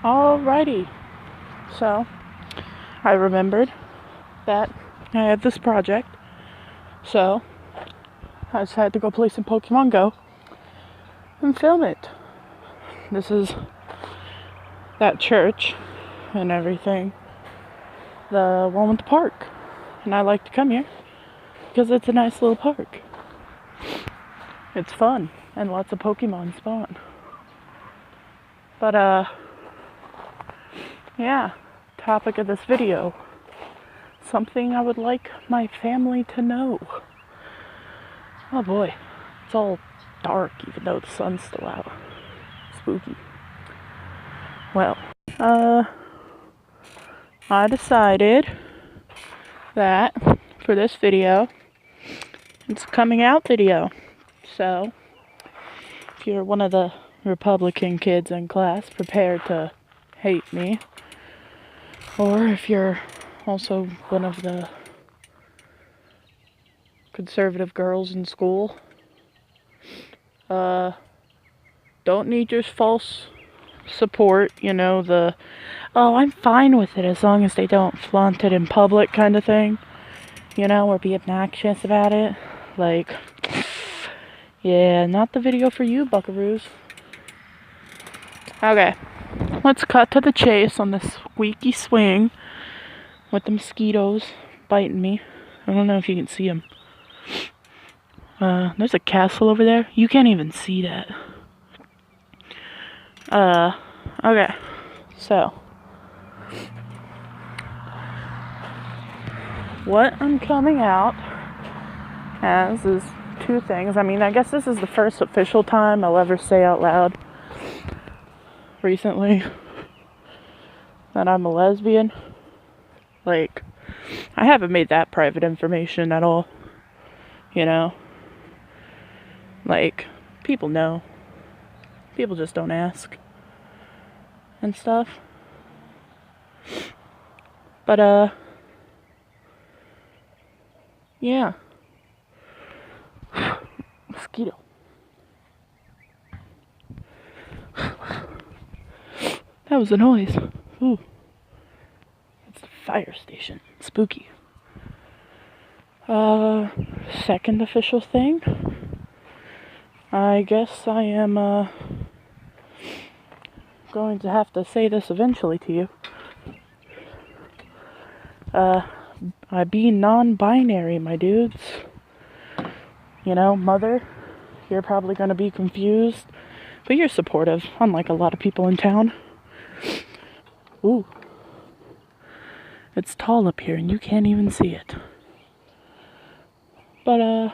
Alrighty, so I remembered that I had this project, so I decided to go play some Pokemon Go and film it. This is that church and everything, the one with the park, and I like to come here because it's a nice little park. It's fun, and lots of Pokemon spawn. But yeah, topic of this video, something I would like my family to know. Oh boy, it's all dark even though the sun's still out. Spooky. Well, I decided that for this video, it's a coming out video. So, if you're one of the Republican kids in class, prepare to hate me. Or if you're also one of the conservative girls in school, don't need your false support, oh, I'm fine with it as long as they don't flaunt it in public kind of thing, or be obnoxious about it. Like, yeah, not the video for you, buckaroos. Okay, let's cut to the chase on this squeaky swing with the mosquitoes biting me. I don't know if you can see them. There's a castle over there. You can't even see that. Okay, so what I'm coming out as is two things. I mean, I guess this is the first official time I'll ever say out loud recently that I'm a lesbian. Like, I haven't made that private information at all, like, people know, people just don't ask and stuff. But yeah, mosquito. That was a noise. Ooh. It's the fire station. Spooky. Second official thing. I guess I am, going to have to say this eventually to you. I be non-binary, my dudes. Mother, you're probably gonna be confused, but you're supportive, unlike a lot of people in town. Ooh. It's tall up here and you can't even see it. But,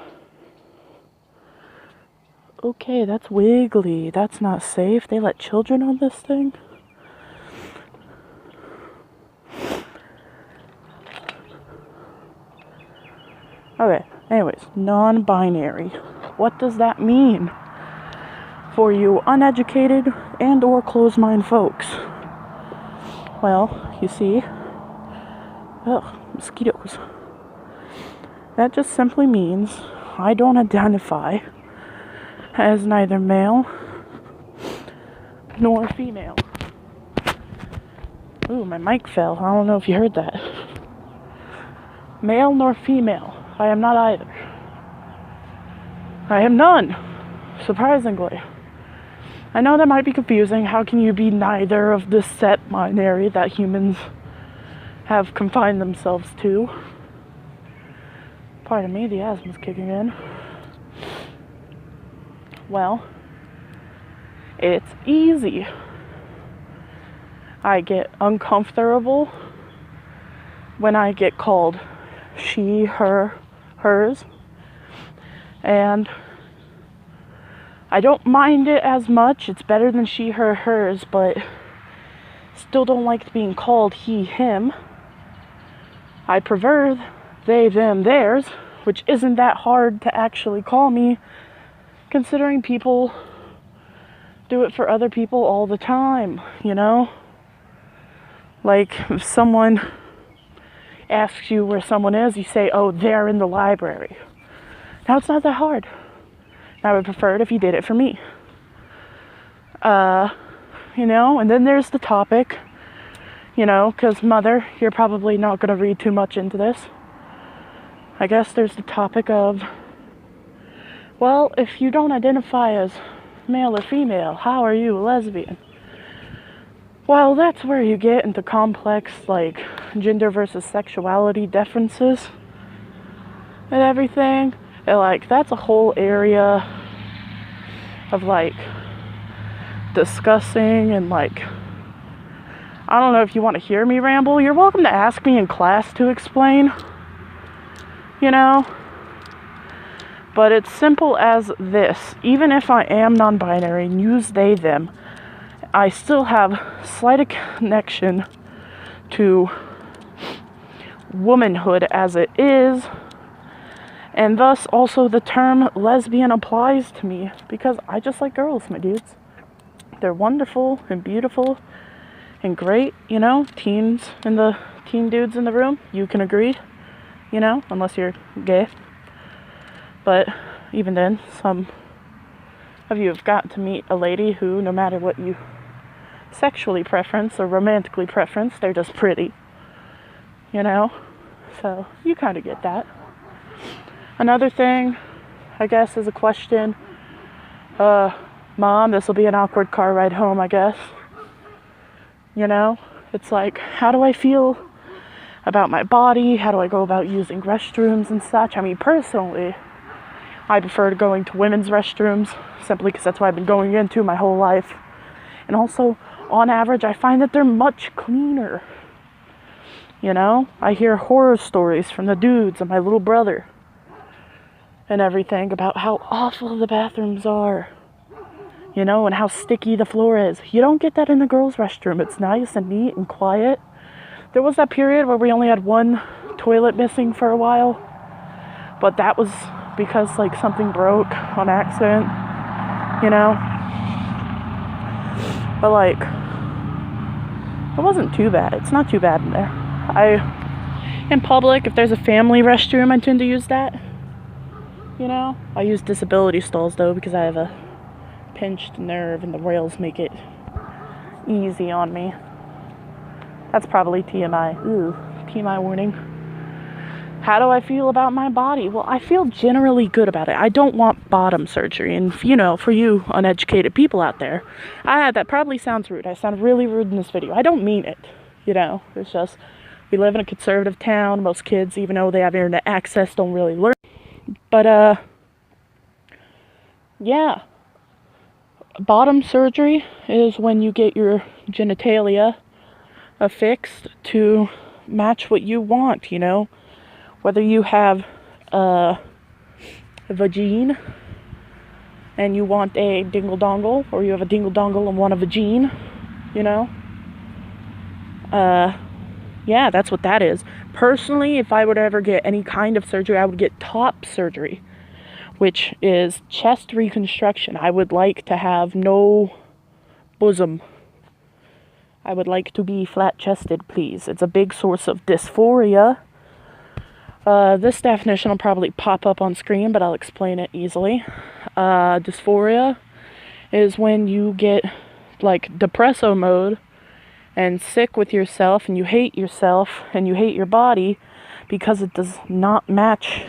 okay, that's wiggly. That's not safe. They let children on this thing? Okay, anyways, non-binary. What does that mean for you uneducated and or closed-minded folks? Well, you see, mosquitoes. That just simply means I don't identify as neither male nor female. Ooh, my mic fell. I don't know if you heard that. Male nor female. I am not either. I am none, surprisingly. I know that might be confusing. How can you be neither of the set binary that humans have confined themselves to? Pardon me, the asthma's kicking in. Well, it's easy. I get uncomfortable when I get called she, her, hers, and I don't mind it as much. It's better than she, her, hers, but still don't like being called he, him. I prefer they, them, theirs, which isn't that hard to actually call me, considering people do it for other people all the time, Like, if someone asks you where someone is, you say, oh, they're in the library. Now, it's not that hard. I would prefer it if you did it for me. you know? And then there's the topic, you know, because mother, you're probably not going to read too much into this. I guess there's the topic of, well, if you don't identify as male or female, how are you a lesbian? Well, that's where you get into complex, like, gender versus sexuality differences and everything. And, like, that's a whole area of, like, discussing and, like, I don't know if you want to hear me ramble. You're welcome to ask me in class to explain, you know? But it's simple as this. Even if I am non-binary and use they, them, I still have slight connection to womanhood as it is, and thus also the term lesbian applies to me because I just like girls, my dudes. They're wonderful and beautiful and great, you know. Teen dudes in the room, you can agree, you know, unless you're gay. But even then, some of you have got to meet a lady who, no matter what you sexually preference or romantically preference, they're just pretty, you know. So you kind of get that. Another thing, I guess, is a question. Mom, this will be an awkward car ride home, I guess. You know, it's like, how do I feel about my body? How do I go about using restrooms and such? I mean, personally, I prefer going to women's restrooms simply because that's what I've been going into my whole life. And also, on average, I find that they're much cleaner. You know, I hear horror stories from the dudes and my little brother and everything about how awful the bathrooms are, you know, and how sticky the floor is. You don't get that in the girls' restroom. It's nice and neat and quiet. There was that period where we only had one toilet missing for a while, but that was because, like, something broke on accident, you know. But, like, it wasn't too bad. It's not too bad in there. In public, if there's a family restroom, I tend to use that, you know. I use disability stalls, though, because I have a pinched nerve and the rails make it easy on me. That's probably TMI. Ooh, TMI warning. How do I feel about my body? Well, I feel generally good about it. I don't want bottom surgery. And, you know, for you uneducated people out there, that probably sounds rude. I sound really rude in this video. I don't mean it, you know. It's just, we live in a conservative town. Most kids, even though they have internet access, don't really learn. But, yeah. Bottom surgery is when you get your genitalia affixed to match what you want, you know. Whether you have a vagine and you want a dingle-dongle, or you have a dingle-dongle and want a vagine, you know. Yeah, that's what that is. Personally, if I would ever get any kind of surgery, I would get top surgery, which is chest reconstruction. I would like to have no bosom. I would like to be flat-chested, please. It's a big source of dysphoria. This definition will probably pop up on screen, but I'll explain it easily. Dysphoria is when you get, like, depresso mode and sick with yourself, and you hate yourself, and you hate your body because it does not match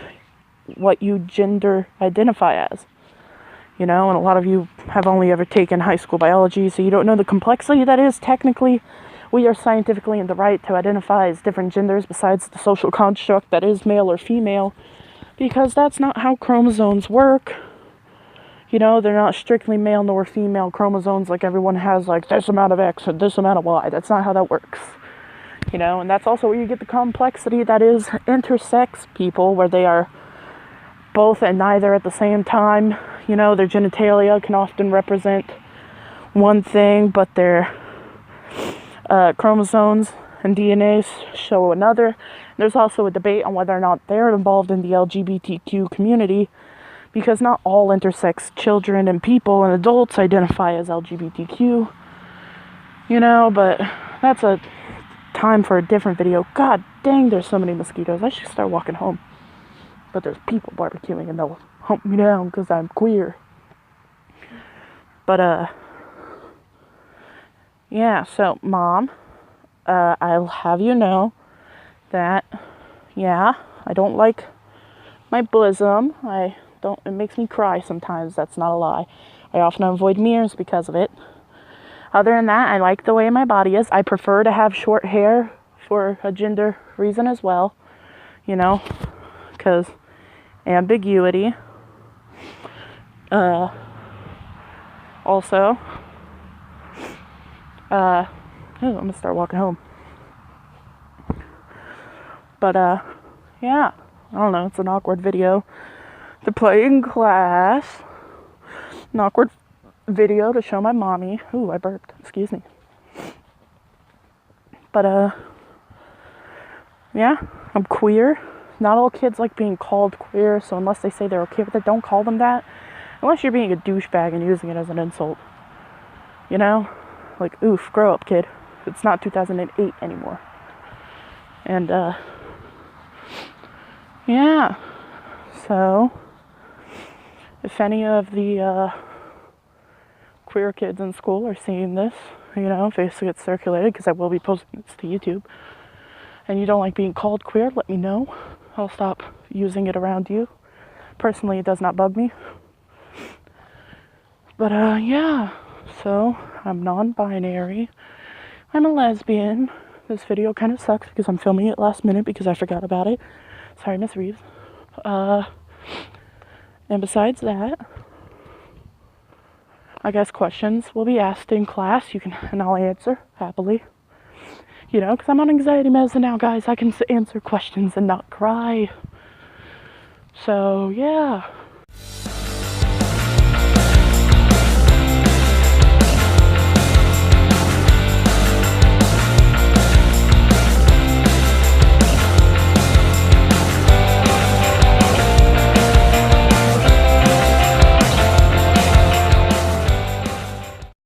what you gender identify as. You know, and a lot of you have only ever taken high school biology, so you don't know the complexity that is. Technically, we are scientifically in the right to identify as different genders besides the social construct that is male or female, because that's not how chromosomes work. You know, they're not strictly male nor female chromosomes like everyone has, like this amount of X or this amount of Y. That's not how that works. You know, and that's also where you get the complexity that is intersex people, where they are both and neither at the same time. You know, their genitalia can often represent one thing, but their chromosomes and DNA show another. There's also a debate on whether or not they're involved in the LGBTQ community, because not all intersex children and people and adults identify as LGBTQ, you know, but that's a time for a different video. God dang, there's so many mosquitoes. I should start walking home. But there's people barbecuing and they'll hump me down because I'm queer. But, yeah, so Mom, I'll have you know that, yeah, I don't like my bosom. It makes me cry sometimes. That's not a lie. I often avoid mirrors because of it. Other than that, I like the way my body is. I prefer to have short hair for a gender reason as well, you know, because ambiguity. Also, I'm gonna start walking home. But, yeah, I don't know, it's an awkward video to play in class. An awkward video to show my mommy. Ooh, I burped, excuse me. But, yeah, I'm queer. Not all kids like being called queer, so unless they say they're okay with it, don't call them that. Unless you're being a douchebag and using it as an insult. You know? Like, oof, grow up, kid. It's not 2008 anymore. And, yeah. So, if any of the, queer kids in school are seeing this, you know, if it gets circulated, because I will be posting this to YouTube, and you don't like being called queer, let me know. I'll stop using it around you. Personally, it does not bug me. But, yeah. So, I'm non-binary. I'm a lesbian. This video kind of sucks because I'm filming it last minute because I forgot about it. Sorry, Miss Reeves. And besides that, I guess questions will be asked in class. And I'll answer happily. You know, because I'm on anxiety medicine now, guys. I can answer questions and not cry. So, yeah.